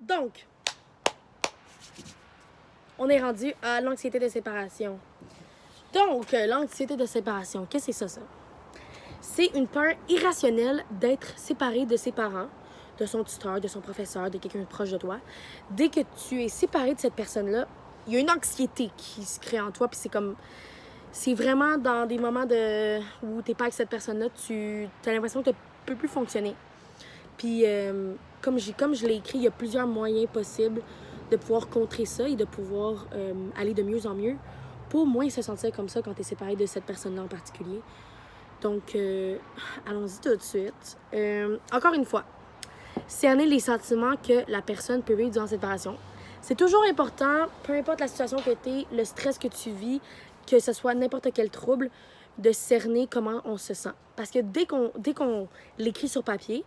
Donc, on est rendu à l'anxiété de séparation. Donc, l'anxiété de séparation, qu'est-ce que c'est ça? C'est une peur irrationnelle d'être séparé de ses parents, de son tuteur, de son professeur, de quelqu'un de proche de toi. Dès que tu es séparé de cette personne-là, il y a une anxiété qui se crée en toi, puis c'est comme... C'est vraiment dans des moments où t'es pas avec cette personne-là, tu as l'impression que tu peux plus fonctionner. Puis, comme je l'ai écrit, il y a plusieurs moyens possibles de pouvoir contrer ça et de pouvoir aller de mieux en mieux pour moins se sentir comme ça quand tu es séparé de cette personne-là en particulier. Donc, allons-y tout de suite. Encore une fois, cerner les sentiments que la personne peut vivre durant cette séparation. C'est toujours important, peu importe la situation que tu es, le stress que tu vis, que ce soit n'importe quel trouble, de cerner comment on se sent. Parce que dès qu'on l'écrit sur papier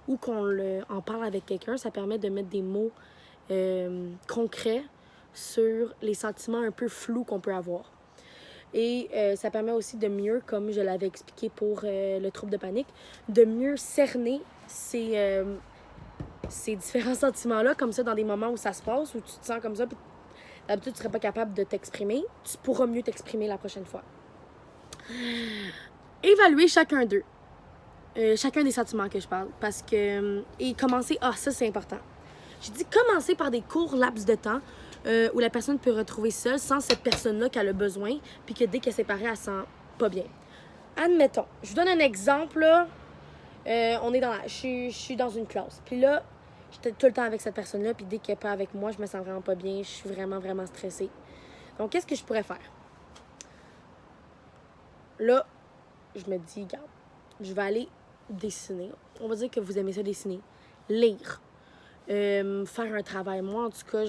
ou qu'on en parle avec quelqu'un, ça permet de mettre des mots concrets sur les sentiments un peu flous qu'on peut avoir. Et ça permet aussi de mieux, comme je l'avais expliqué pour le trouble de panique, de mieux cerner ces différents sentiments-là, comme ça, dans des moments où ça se passe, où tu te sens comme ça, puis d'habitude, tu ne serais pas capable de t'exprimer, tu pourras mieux t'exprimer la prochaine fois. Évaluer chacun d'eux. Chacun des sentiments que je parle. Parce que... et commencer... Ah, ça, c'est important. J'ai dit commencer par des courts laps de temps où la personne peut retrouver seule sans cette personne-là qu'elle a besoin, puis que dès qu'elle est séparée, elle sent pas bien. Admettons, je vous donne un exemple, là. On est je suis dans une classe. Puis là, j'étais tout le temps avec cette personne-là, puis dès qu'elle n'est pas avec moi, je me sens vraiment pas bien. Je suis vraiment, vraiment stressée. Donc, qu'est-ce que je pourrais faire? Là, je me dis, regarde, je vais aller dessiner. On va dire que vous aimez ça dessiner. Lire. Faire un travail. Moi, en tout cas,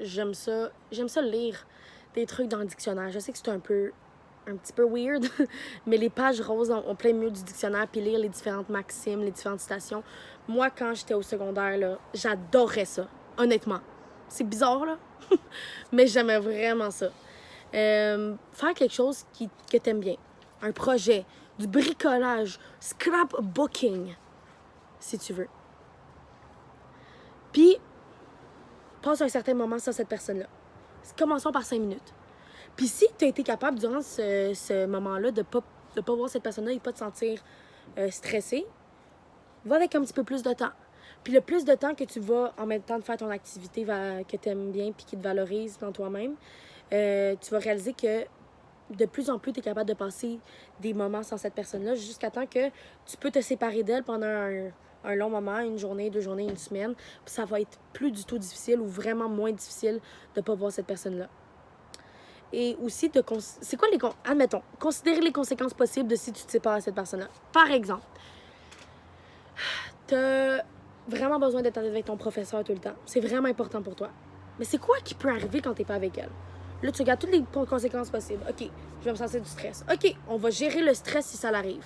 j'aime ça lire des trucs dans le dictionnaire. Je sais que c'est un petit peu weird, mais les pages roses ont plein mieux du dictionnaire, puis lire les différentes maximes, les différentes citations. Moi, quand j'étais au secondaire, là, j'adorais ça, honnêtement. C'est bizarre, là, mais j'aimais vraiment ça. Faire quelque chose que t'aimes bien. Un projet, du bricolage, scrapbooking, si tu veux. Puis, passe un certain moment sans cette personne-là. Commençons par 5 minutes. Puis si tu as été capable, durant ce moment-là, de pas voir cette personne-là et de pas te sentir stressé, va avec un petit peu plus de temps. Puis le plus de temps que tu vas, en même temps de faire ton activité que tu aimes bien puis qui te valorise dans toi-même, tu vas réaliser que de plus en plus, tu es capable de passer des moments sans cette personne-là jusqu'à temps que tu peux te séparer d'elle pendant un long moment, une journée, 2 journées, une semaine. Puis ça va être plus du tout difficile ou vraiment moins difficile de pas voir cette personne-là. Et aussi, c'est quoi admettons, considérer les conséquences possibles de si tu te sépares de cette personne-là. Par exemple, t'as vraiment besoin d'être avec ton professeur tout le temps. C'est vraiment important pour toi. Mais c'est quoi qui peut arriver quand t'es pas avec elle? Là, tu regardes toutes les conséquences possibles. OK, je vais me sentir du stress. OK, on va gérer le stress si ça l'arrive.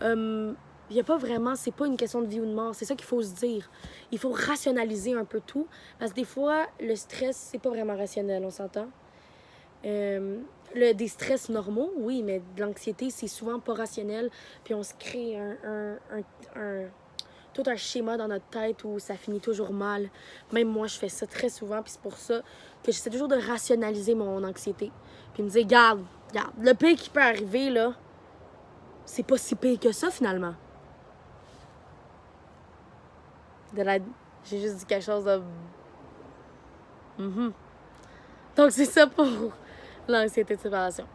Il n'y a pas vraiment... C'est pas une question de vie ou de mort. C'est ça qu'il faut se dire. Il faut rationaliser un peu tout. Parce que des fois, le stress, c'est pas vraiment rationnel, on s'entend? Des stress normaux, oui, mais de l'anxiété, c'est souvent pas rationnel. Puis on se crée tout un schéma dans notre tête où ça finit toujours mal. Même moi, je fais ça très souvent, puis c'est pour ça que j'essaie toujours de rationaliser mon anxiété. Puis me dire, regarde, le pire qui peut arriver, là, c'est pas si pire que ça, finalement. J'ai juste dit quelque chose de... Donc, c'est ça pour l'anxiété de séparation.